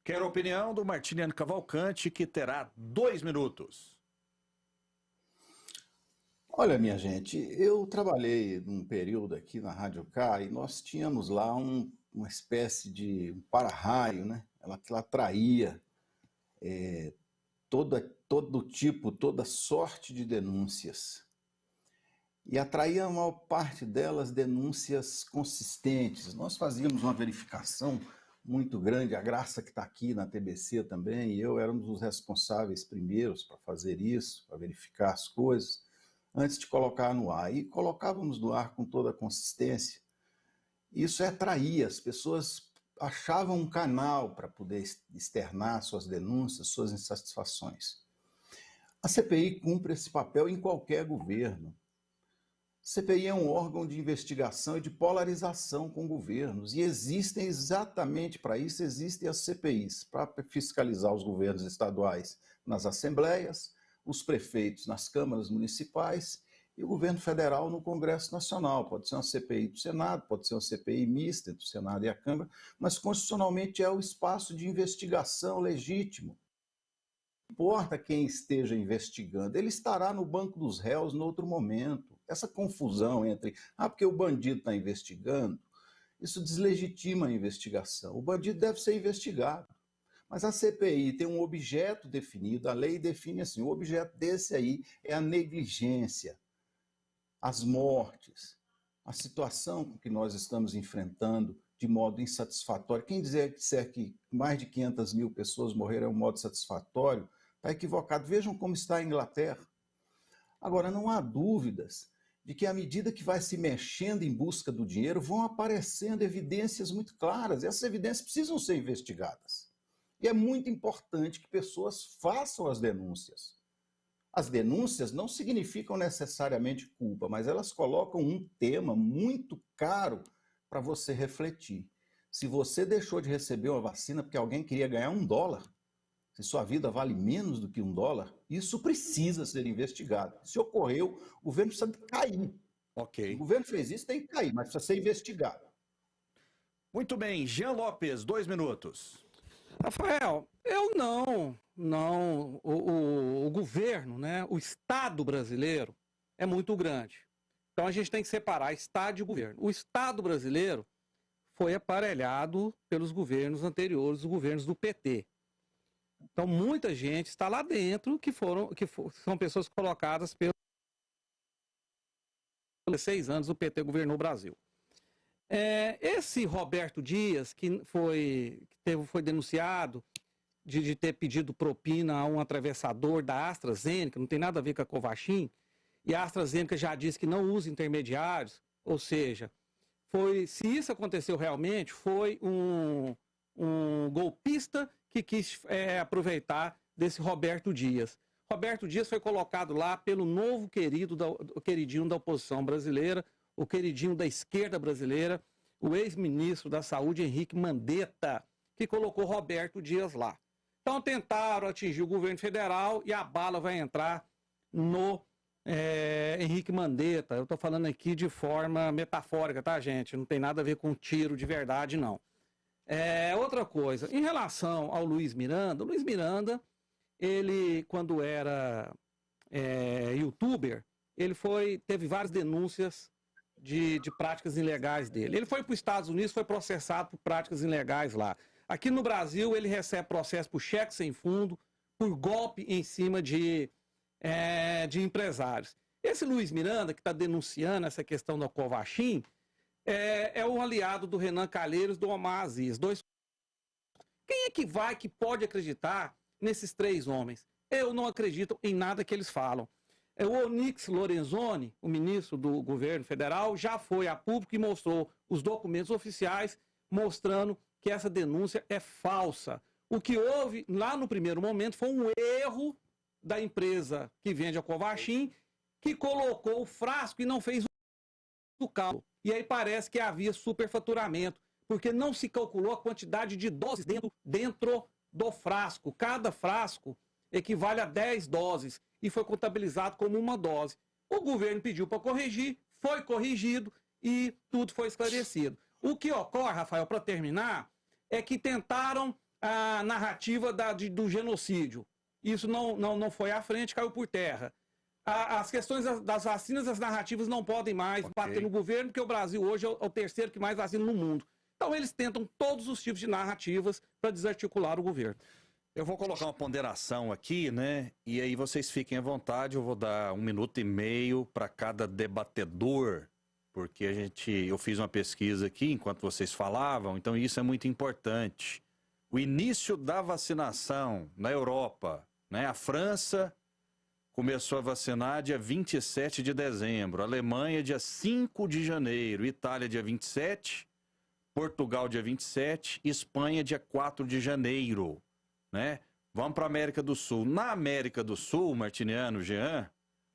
Quero a opinião do Martiniano Cavalcante, que terá 2 minutos. Olha, minha gente, eu trabalhei num período aqui na Rádio K e nós tínhamos lá uma espécie de um para-raio, né? Que ela atraía todo tipo, toda sorte de denúncias. E atraía a maior parte delas denúncias consistentes. Nós fazíamos uma verificação muito grande, a Graça que está aqui na TBC também, e eu éramos os responsáveis primeiros para fazer isso, para verificar as coisas, antes de colocar no ar. E colocávamos no ar com toda a consistência. Isso atraía, as pessoas achavam um canal para poder externar suas denúncias, suas insatisfações. A CPI cumpre esse papel em qualquer governo. CPI é um órgão de investigação e de polarização com governos, e existem exatamente para isso, existem as CPIs, para fiscalizar os governos estaduais nas assembleias, os prefeitos nas câmaras municipais e o governo federal no Congresso Nacional. Pode ser uma CPI do Senado, pode ser uma CPI mista entre o Senado e a Câmara, mas constitucionalmente é o espaço de investigação legítimo. Não importa quem esteja investigando, ele estará no banco dos réus no outro momento. Essa confusão entre, porque o bandido está investigando, isso deslegitima a investigação. O bandido deve ser investigado. Mas a CPI tem um objeto definido, a lei define assim, o objeto desse aí é a negligência, as mortes, a situação que nós estamos enfrentando de modo insatisfatório. Quem disser que mais de 500 mil pessoas morreram de um modo satisfatório, está equivocado. Vejam como está a Inglaterra. Agora, não há dúvidas de que à medida que vai se mexendo em busca do dinheiro, vão aparecendo evidências muito claras, e essas evidências precisam ser investigadas. E é muito importante que pessoas façam as denúncias. As denúncias não significam necessariamente culpa, mas elas colocam um tema muito caro para você refletir. Se você deixou de receber uma vacina porque alguém queria ganhar $1, se sua vida vale menos do que $1, isso precisa ser investigado. Se ocorreu, o governo precisa cair. Ok. O governo fez isso, tem que cair, mas precisa ser investigado. Muito bem, Jean Lopes, 2 minutos. Rafael, eu não, o governo, né, o Estado brasileiro é muito grande. Então a gente tem que separar Estado e governo. O Estado brasileiro foi aparelhado pelos governos anteriores, os governos do PT. Então muita gente está lá dentro são pessoas colocadas pelos 6 anos o PT governou o Brasil. Esse Roberto Dias, que foi denunciado de ter pedido propina a um atravessador da AstraZeneca, não tem nada a ver com a Covaxin, e a AstraZeneca já disse que não usa intermediários, ou seja, se isso aconteceu realmente, foi um golpista que quis aproveitar desse Roberto Dias. Roberto Dias foi colocado lá pelo novo queridinho da oposição brasileira, o queridinho da esquerda brasileira, o ex-ministro da Saúde, Henrique Mandetta, que colocou Roberto Dias lá. Então tentaram atingir o governo federal e a bala vai entrar no Henrique Mandetta. Eu estou falando aqui de forma metafórica, tá, gente? Não tem nada a ver com tiro de verdade, não. Outra coisa, em relação ao Luiz Miranda, ele, quando era youtuber, ele teve várias denúncias de práticas ilegais dele. Ele foi para os Estados Unidos, foi processado por práticas ilegais lá. Aqui no Brasil, ele recebe processo por cheque sem fundo, por golpe em cima de empresários. Esse Luiz Miranda, que está denunciando essa questão da Covaxin, é um aliado do Renan Calheiros e do Omar Aziz. Quem é que pode acreditar nesses 3 homens? Eu não acredito em nada que eles falam. O Onyx Lorenzoni, o ministro do governo federal, já foi a público e mostrou os documentos oficiais mostrando que essa denúncia é falsa. O que houve lá no primeiro momento foi um erro da empresa que vende a Covaxin, que colocou o frasco e não fez o cálculo. E aí parece que havia superfaturamento, porque não se calculou a quantidade de doses dentro do frasco. Cada frasco equivale a 10 doses e foi contabilizado como uma dose. O governo pediu para corrigir, foi corrigido e tudo foi esclarecido. O que ocorre, Rafael, para terminar, é que tentaram a narrativa do genocídio. Isso não foi à frente, caiu por terra. As questões das vacinas, as narrativas não podem mais bater no governo, porque o Brasil hoje é o terceiro que mais vacina no mundo. Então eles tentam todos os tipos de narrativas para desarticular o governo. Eu vou colocar uma ponderação aqui, né? E aí vocês fiquem à vontade, eu vou dar 1 minuto e meio para cada debatedor, porque eu fiz uma pesquisa aqui enquanto vocês falavam, então isso é muito importante. O início da vacinação na Europa, né? A França começou a vacinar dia 27 de dezembro, a Alemanha dia 5 de janeiro, Itália dia 27, Portugal dia 27, Espanha dia 4 de janeiro, né? Vamos para a América do Sul. Na América do Sul, Martiniano, Jean,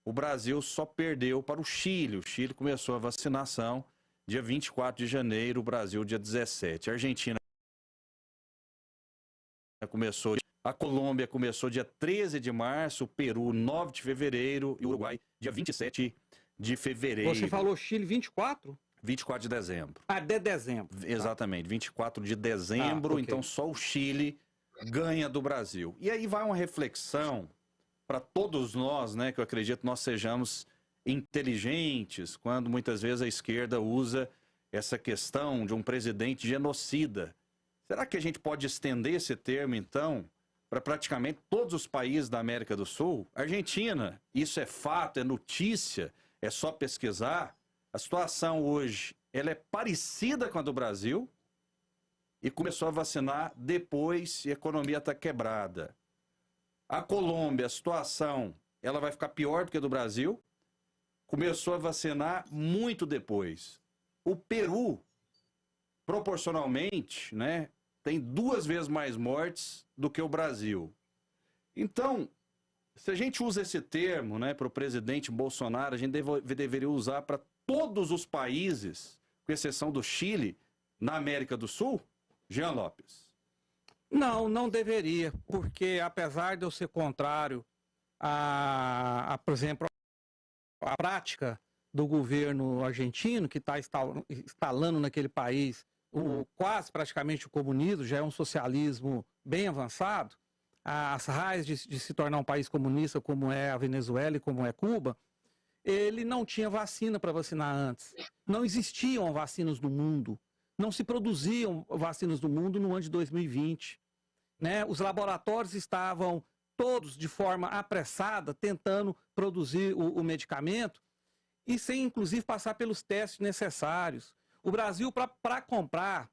o Brasil só perdeu para o Chile. O Chile começou a vacinação dia 24 de janeiro, o Brasil dia 17. A Argentina começou, a Colômbia começou dia 13 de março, o Peru 9 de fevereiro e o Uruguai dia 27 de fevereiro. Você falou Chile 24? 24 de dezembro. Ah, de dezembro. Exatamente, 24 de dezembro, okay. Então só o Chile ganha do Brasil. E aí vai uma reflexão para todos nós, né, que eu acredito nós sejamos inteligentes, quando muitas vezes a esquerda usa essa questão de um presidente genocida. Será que a gente pode estender esse termo, então, para praticamente todos os países da América do Sul? Argentina, isso é fato, é notícia, é só pesquisar. A situação hoje, ela é parecida com a do Brasil e começou a vacinar depois e a economia está quebrada. A Colômbia, a situação, ela vai ficar pior do que a do Brasil, começou a vacinar muito depois. O Peru, proporcionalmente, né, tem 2 vezes mais mortes do que o Brasil. Então, se a gente usa esse termo, né, para o presidente Bolsonaro, a gente deveria usar para todos os países, com exceção do Chile, na América do Sul? Jean Lopes. Não deveria, porque apesar de eu ser contrário por exemplo, a prática do governo argentino, que está instalando naquele país quase praticamente o comunismo, já é um socialismo bem avançado, as raízes de se tornar um país comunista como é a Venezuela e como é Cuba, ele não tinha vacina para vacinar antes. Não existiam vacinas no mundo. Não se produziam vacinas no mundo no ano de 2020. Né? Os laboratórios estavam todos de forma apressada tentando produzir o medicamento e sem inclusive passar pelos testes necessários. O Brasil, para comprar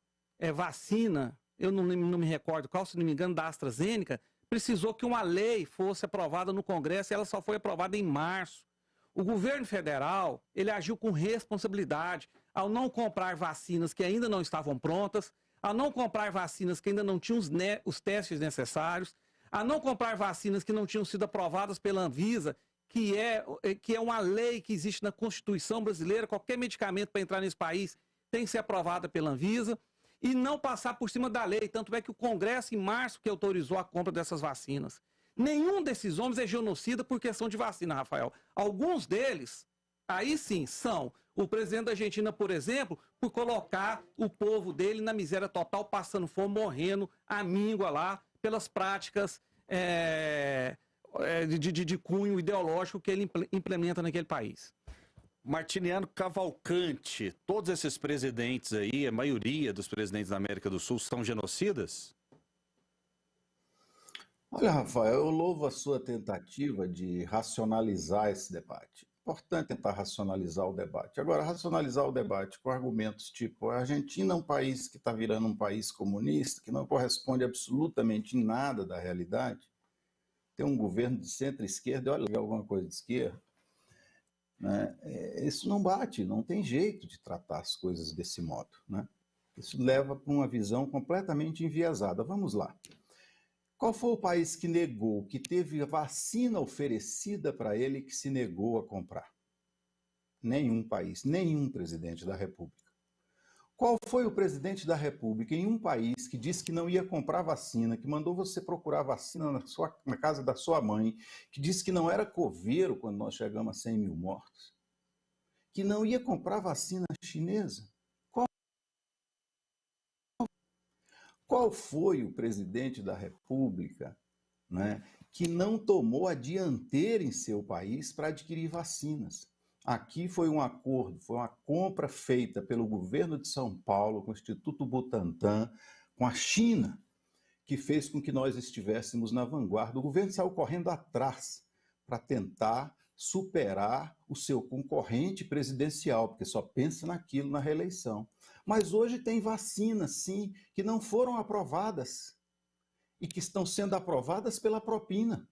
vacina, eu não me recordo qual, se não me engano, da AstraZeneca, precisou que uma lei fosse aprovada no Congresso e ela só foi aprovada em março. O governo federal, ele agiu com responsabilidade ao não comprar vacinas que ainda não estavam prontas, a não comprar vacinas que ainda não tinham os testes necessários, a não comprar vacinas que não tinham sido aprovadas pela Anvisa, que é uma lei que existe na Constituição brasileira, qualquer medicamento para entrar nesse país tem que ser aprovado pela Anvisa, e não passar por cima da lei, tanto é que o Congresso, em março, que autorizou a compra dessas vacinas. Nenhum desses homens é genocida por questão de vacina, Rafael. Alguns deles, aí sim, são. O presidente da Argentina, por exemplo, por colocar o povo dele na miséria total, passando fome, morrendo, à míngua lá, pelas práticas de cunho ideológico que ele implementa naquele país. Martiniano Cavalcante, todos esses presidentes aí, a maioria dos presidentes da América do Sul são genocidas? Olha, Rafael, eu louvo a sua tentativa de racionalizar esse debate. Importante tentar racionalizar o debate. Agora, racionalizar o debate com argumentos tipo a Argentina é um país que está virando um país comunista, que não corresponde absolutamente em nada da realidade. Tem um governo de centro-esquerda, olha, alguma coisa de esquerda. Né? Isso não bate, não tem jeito de tratar as coisas desse modo. Né? Isso leva para uma visão completamente enviesada. Vamos lá. Qual foi o país que negou, que teve vacina oferecida para ele que se negou a comprar? Nenhum país, nenhum presidente da República. Qual foi o presidente da República em um país que disse que não ia comprar vacina, que mandou você procurar vacina na casa da sua mãe, que disse que não era coveiro quando nós chegamos a 100 mil mortos, que não ia comprar vacina chinesa? Qual foi o presidente da República, né, que não tomou a dianteira em seu país para adquirir vacinas? Aqui foi um acordo, foi uma compra feita pelo governo de São Paulo, com o Instituto Butantan, com a China, que fez com que nós estivéssemos na vanguarda. O governo saiu correndo atrás para tentar superar o seu concorrente presidencial, porque só pensa naquilo na reeleição. Mas hoje tem vacinas, sim, que não foram aprovadas e que estão sendo aprovadas pela propina.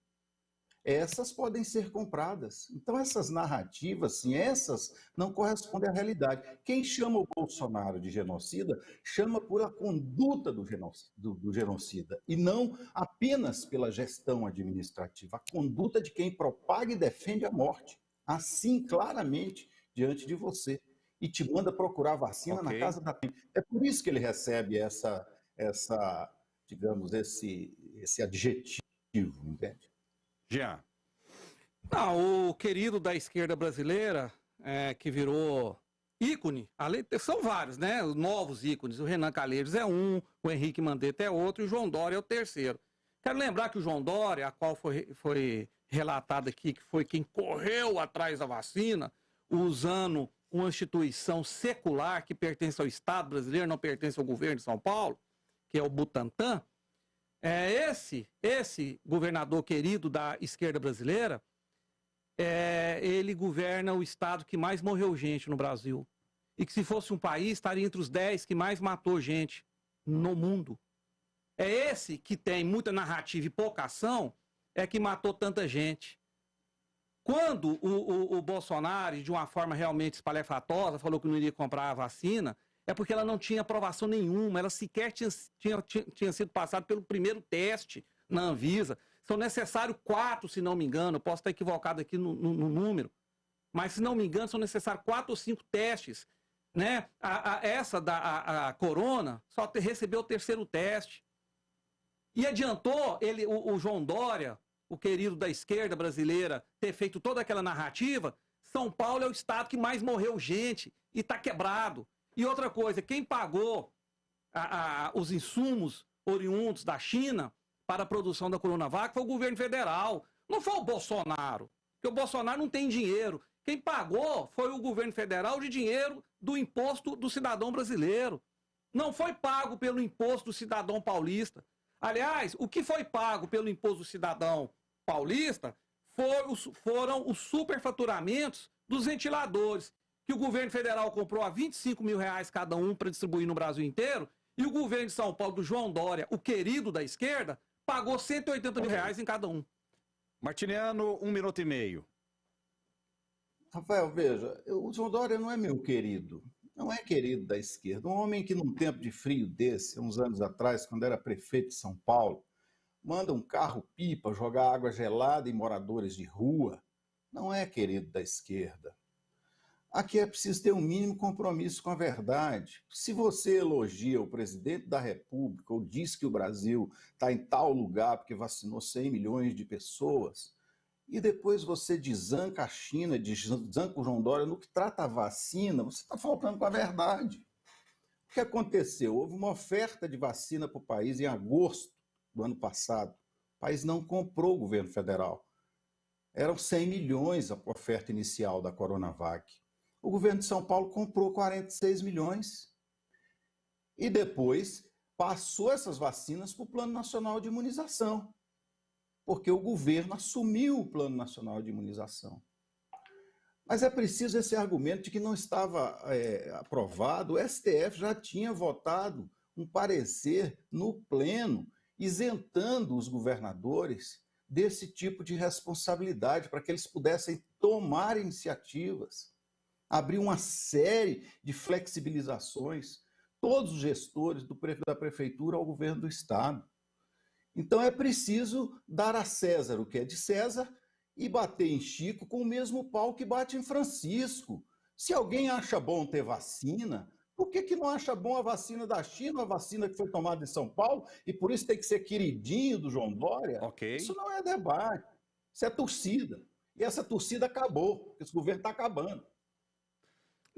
Essas podem ser compradas. Então, essas narrativas, sim, essas não correspondem à realidade. Quem chama o Bolsonaro de genocida, chama por a conduta do genocida, e não apenas pela gestão administrativa, a conduta de quem propaga e defende a morte, assim, claramente, diante de você, e te manda procurar vacina na casa da... É por isso que ele recebe digamos, esse adjetivo, entende? Jean. Não, o querido da esquerda brasileira, que virou ícone, são vários, né? Os novos ícones. O Renan Calheiros é um, o Henrique Mandetta é outro e o João Dória é o terceiro. Quero lembrar que o João Dória, a qual foi relatado aqui, que foi quem correu atrás da vacina, usando uma instituição secular que pertence ao Estado brasileiro, não pertence ao governo de São Paulo, que é o Butantan. Esse governador querido da esquerda brasileira, ele governa o estado que mais morreu gente no Brasil. E que se fosse um país, estaria entre os 10 que mais matou gente no mundo. É esse que tem muita narrativa e pouca ação, que matou tanta gente. Quando o Bolsonaro, de uma forma realmente espalhafatosa, falou que não iria comprar a vacina, é porque ela não tinha aprovação nenhuma, ela sequer tinha sido passada pelo primeiro teste na Anvisa. São necessários 4, se não me engano, eu posso estar equivocado aqui no número, mas se não me engano, são necessários 4 ou 5 testes. Né? A Corona só recebeu o terceiro teste. E adiantou o João Dória, o querido da esquerda brasileira, ter feito toda aquela narrativa. São Paulo é o estado que mais morreu gente e está quebrado. E outra coisa, quem pagou os insumos oriundos da China para a produção da Coronavac foi o governo federal. Não foi o Bolsonaro, porque o Bolsonaro não tem dinheiro. Quem pagou foi o governo federal de dinheiro do imposto do cidadão brasileiro. Não foi pago pelo imposto do cidadão paulista. Aliás, o que foi pago pelo imposto do cidadão paulista foram os superfaturamentos dos ventiladores, que o governo federal comprou a R$25 mil cada um para distribuir no Brasil inteiro, e o governo de São Paulo, do João Dória, o querido da esquerda, pagou R$180 mil em cada um. Martiniano, 1 minuto e meio. Rafael, veja, o João Dória não é meu querido, não é querido da esquerda. Um homem que num tempo de frio desse, uns anos atrás, quando era prefeito de São Paulo, manda um carro-pipa jogar água gelada em moradores de rua, não é querido da esquerda. Aqui é preciso ter um mínimo compromisso com a verdade. Se você elogia o presidente da República ou diz que o Brasil está em tal lugar porque vacinou 100 milhões de pessoas, e depois você desanca a China, desanca o João Dória no que trata a vacina, você está faltando com a verdade. O que aconteceu? Houve uma oferta de vacina para o país em agosto do ano passado. O país não comprou o governo federal. Eram 100 milhões a oferta inicial da Coronavac. O governo de São Paulo comprou 46 milhões e depois passou essas vacinas para o Plano Nacional de Imunização, porque o governo assumiu o Plano Nacional de Imunização. Mas é preciso esse argumento de que não estava aprovado. O STF já tinha votado um parecer no pleno, isentando os governadores desse tipo de responsabilidade, para que eles pudessem tomar iniciativas. Abriu uma série de flexibilizações, todos os gestores da prefeitura ao governo do estado. Então é preciso dar a César o que é de César e bater em Chico com o mesmo pau que bate em Francisco. Se alguém acha bom ter vacina, por que não acha bom a vacina da China, a vacina que foi tomada em São Paulo, e por isso tem que ser queridinho do João Dória? Okay. Isso não é debate, isso é torcida. E essa torcida acabou, esse governo está acabando.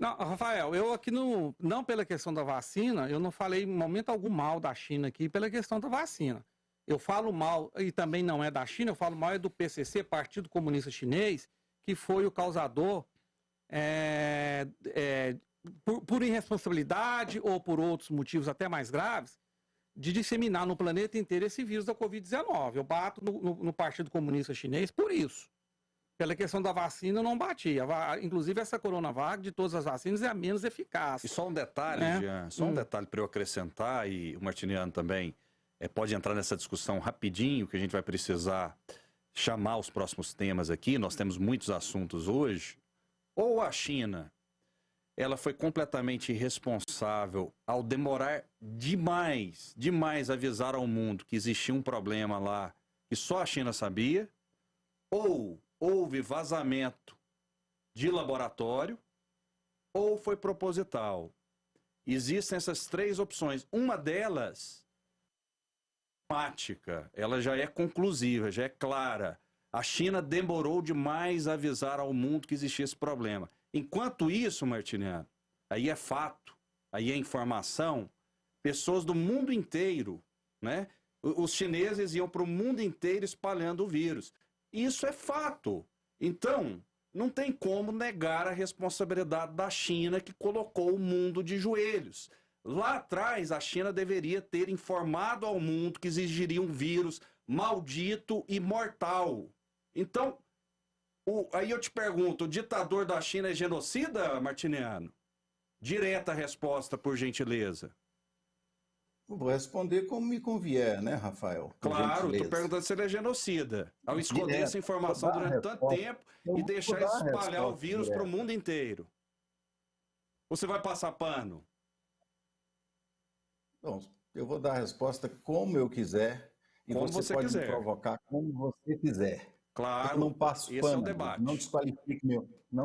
Não, Rafael, eu aqui não pela questão da vacina, eu não falei em momento algum mal da China aqui pela questão da vacina. Eu falo mal, e também não é da China, eu falo mal é do PCC, Partido Comunista Chinês, que foi o causador por irresponsabilidade ou por outros motivos até mais graves, de disseminar no planeta inteiro esse vírus da Covid-19. Eu bato no Partido Comunista Chinês por isso. Pela questão da vacina, eu não bati. Inclusive, essa Coronavac, de todas as vacinas, é a menos eficaz. E só um detalhe, Jean, só um detalhe para eu acrescentar, e o Martiniano também pode entrar nessa discussão rapidinho, que a gente vai precisar chamar os próximos temas aqui. Nós temos muitos assuntos hoje. Ou a China, ela foi completamente irresponsável ao demorar demais avisar ao mundo que existia um problema lá que só a China sabia, ou houve vazamento de laboratório, ou foi proposital. Existem essas três opções. Uma delas, ela já é conclusiva, já é clara. A China demorou demais a avisar ao mundo que existia esse problema. Enquanto isso, Martiniano, aí é fato, aí é informação, pessoas do mundo inteiro, né? Os chineses iam para o mundo inteiro espalhando o vírus. Isso é fato. Então, não tem como negar a responsabilidade da China que colocou o mundo de joelhos. Lá atrás, a China deveria ter informado ao mundo que existiria um vírus maldito e mortal. Então, aí eu te pergunto, o ditador da China é genocida, Martiniano? Direta resposta, por gentileza. Vou responder como me convier, né, Rafael? Claro, estou perguntando se ele é genocida. Ao esconder essa informação durante tanto tempo e deixar espalhar o vírus para o mundo inteiro. Você vai passar pano? Bom, eu vou dar a resposta como eu quiser e como você pode me provocar como você quiser. Claro, eu não passo esse pano, é o debate. Não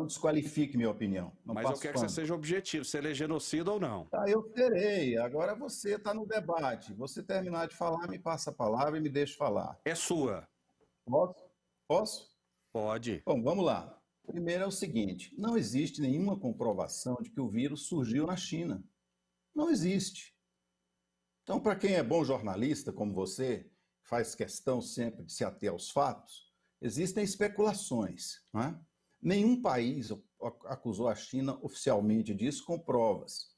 desqualifique minha opinião. Mas eu quero que você seja objetivo, se ele é genocida ou não. Tá, eu serei. Agora você está no debate. Você terminar de falar, me passa a palavra e me deixa falar. É sua. Posso? Pode. Bom, vamos lá. Primeiro é o seguinte, não existe nenhuma comprovação de que o vírus surgiu na China. Não existe. Então, para quem é bom jornalista, como você, faz questão sempre de se ater aos fatos, existem especulações, não é? Nenhum país acusou a China oficialmente disso com provas.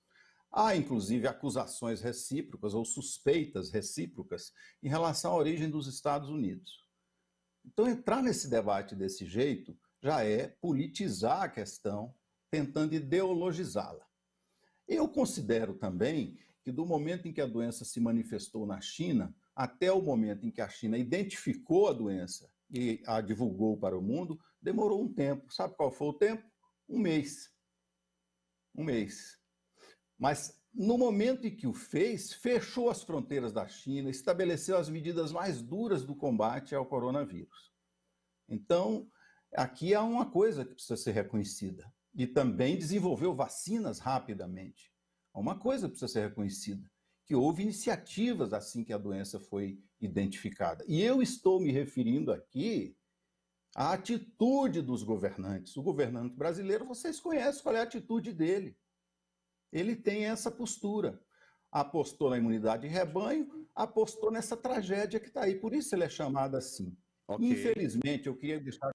Há, inclusive, acusações recíprocas ou suspeitas recíprocas em relação à origem dos Estados Unidos. Então, entrar nesse debate desse jeito já é politizar a questão, tentando ideologizá-la. Eu considero também que do momento em que a doença se manifestou na China, até o momento em que a China identificou a doença e a divulgou para o mundo, demorou um tempo. Sabe qual foi o tempo? Um mês. Um mês. Mas no momento em que o fez, fechou as fronteiras da China, estabeleceu as medidas mais duras do combate ao coronavírus. Então, aqui há uma coisa que precisa ser reconhecida. E também desenvolveu vacinas rapidamente. Há uma coisa que precisa ser reconhecida, que houve iniciativas assim que a doença foi identificada. E eu estou me referindo aqui à atitude dos governantes. O governante brasileiro, vocês conhecem qual é a atitude dele. Ele tem essa postura. Apostou na imunidade de rebanho, apostou nessa tragédia que está aí. Por isso ele é chamado assim. Okay. Infelizmente, eu queria deixar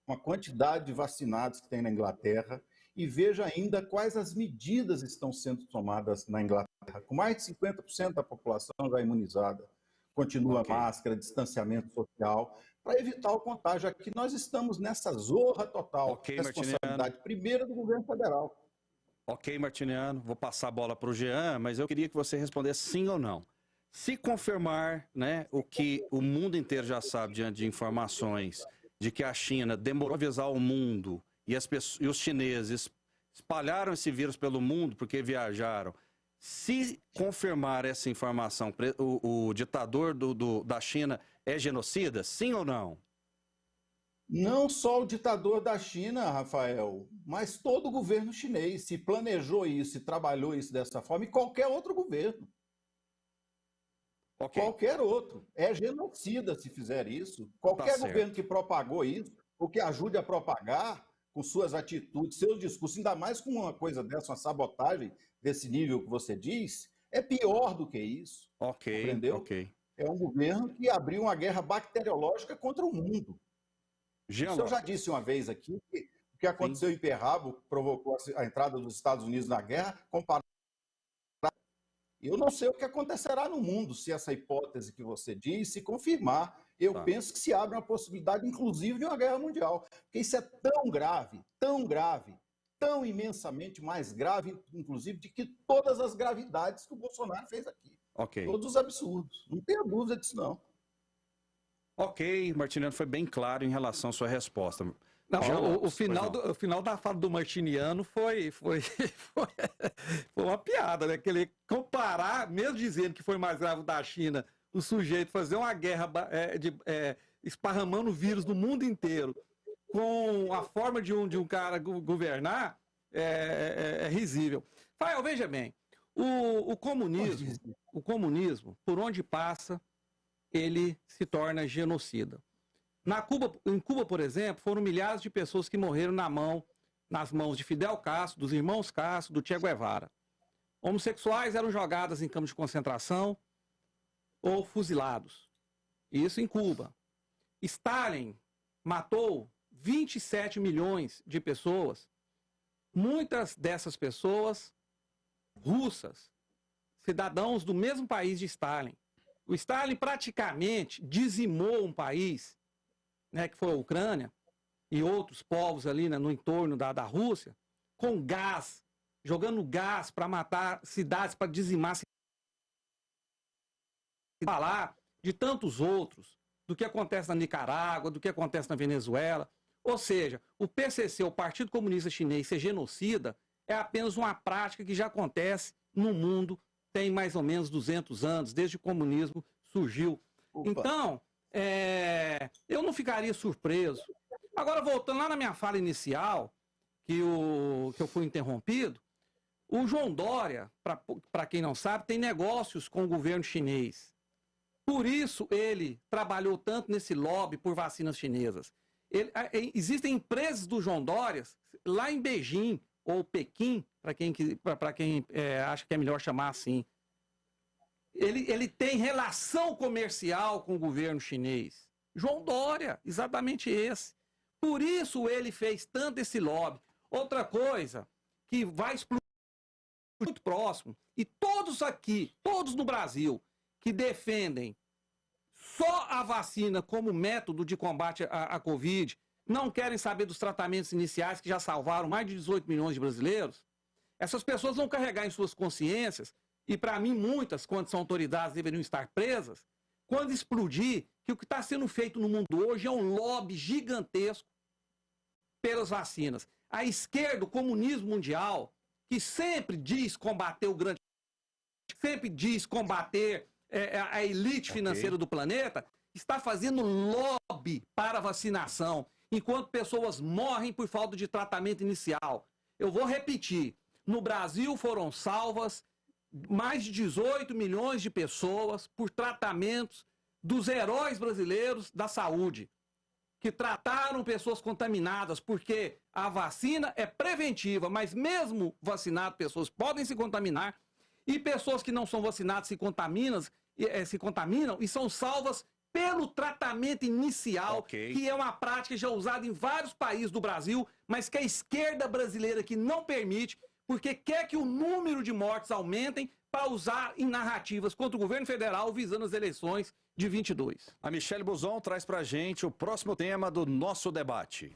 uma quantidade de vacinados que tem na Inglaterra e veja ainda quais as medidas estão sendo tomadas na Inglaterra. Com mais de 50% da população já imunizada. Continua máscara, distanciamento social, para evitar o contágio. Aqui nós estamos nessa zorra total. Responsabilidade Martiniano. Primeiro do governo federal. Ok, Martiniano, vou passar a bola para o Jean, mas eu queria que você respondesse sim ou não. Se confirmar, né, o que o mundo inteiro já sabe diante de informações de que a China demorou a avisar o mundo e os chineses espalharam esse vírus pelo mundo porque viajaram. Se confirmar essa informação, o ditador da China é genocida, sim ou não? Não só o ditador da China, Rafael, mas todo o governo chinês se planejou isso e trabalhou isso dessa forma, e qualquer outro governo. Qualquer outro. É genocida se fizer isso. Qualquer governo que propagou isso, ou que ajude a propagar, com suas atitudes, seus discursos, ainda mais com uma coisa dessa, uma sabotagem desse nível que você diz, é pior do que isso. Ok, Entendeu? ok. É um governo que abriu uma guerra bacteriológica contra o mundo. Jean Isso eu já Lopes. disse uma vez aqui, que o que aconteceu em Pearl Harbor provocou a entrada dos Estados Unidos na guerra, comparado. Eu não sei o que acontecerá no mundo se essa hipótese que você diz se confirmar. Eu Tá. penso que se abre uma possibilidade, inclusive, de uma guerra mundial. Porque isso é tão grave, tão imensamente mais grave, inclusive, de que todas as gravidades que o Bolsonaro fez aqui. Ok. Todos os absurdos. Não tenha dúvida disso, não. Ok, Martiniano, foi bem claro em relação à sua resposta. Não, Jean o Lopes, final, pois não. o final da fala do Martiniano foi uma piada, né? Que ele comparar, mesmo dizendo que foi mais grave o da China, o sujeito fazer uma guerra esparramando vírus no mundo inteiro, com a forma de um cara governar, é risível. Fael, veja bem, o comunismo, por onde passa, ele se torna genocida. Em Cuba, por exemplo, foram milhares de pessoas que morreram nas mãos de Fidel Castro, dos irmãos Castro, do Che Guevara. Homossexuais eram jogadas em campos de concentração ou fuzilados. Isso em Cuba. Stalin matou 27 milhões de pessoas, muitas dessas pessoas russas, cidadãos do mesmo país de Stalin. O Stalin praticamente dizimou um país, né, que foi a Ucrânia, e outros povos ali, né, no entorno da Rússia, com gás, jogando gás para matar cidades, para dizimar cidades. Falar de tantos outros, do que acontece na Nicarágua, do que acontece na Venezuela. Ou seja, o PCC, o Partido Comunista Chinês, ser genocida é apenas uma prática que já acontece no mundo, tem mais ou menos 200 anos, desde que o comunismo surgiu. Opa. Então, eu não ficaria surpreso. Agora, voltando lá na minha fala inicial, que eu fui interrompido, o João Dória, para quem não sabe, tem negócios com o governo chinês. Por isso ele trabalhou tanto nesse lobby por vacinas chinesas. Existem empresas do João Dória lá em Beijing ou Pequim, para quem acha que é melhor chamar assim. Ele tem relação comercial com o governo chinês. João Dória, exatamente esse. Por isso ele fez tanto esse lobby. Outra coisa que vai explodir muito próximo, e todos aqui, todos no Brasil, que defendem só a vacina como método de combate à Covid, não querem saber dos tratamentos iniciais que já salvaram mais de 18 milhões de brasileiros, essas pessoas vão carregar em suas consciências, e para mim muitas, quando são autoridades, deveriam estar presas, quando explodir, que o que está sendo feito no mundo hoje é um lobby gigantesco pelas vacinas. A esquerda, o comunismo mundial, que sempre diz combater o grande, sempre diz combater a elite financeira do planeta, está fazendo lobby para a vacinação, enquanto pessoas morrem por falta de tratamento inicial. Eu vou repetir, no Brasil foram salvas mais de 18 milhões de pessoas por tratamentos dos heróis brasileiros da saúde, que trataram pessoas contaminadas, porque a vacina é preventiva, mas mesmo vacinado, pessoas podem se contaminar, e pessoas que não são vacinadas se contaminam e são salvas pelo tratamento inicial, que é uma prática já usada em vários países do Brasil, mas que a esquerda brasileira que não permite, porque quer que o número de mortes aumentem para usar em narrativas contra o governo federal visando as eleições de 22. A Michele Buzon traz pra gente o próximo tema do nosso debate.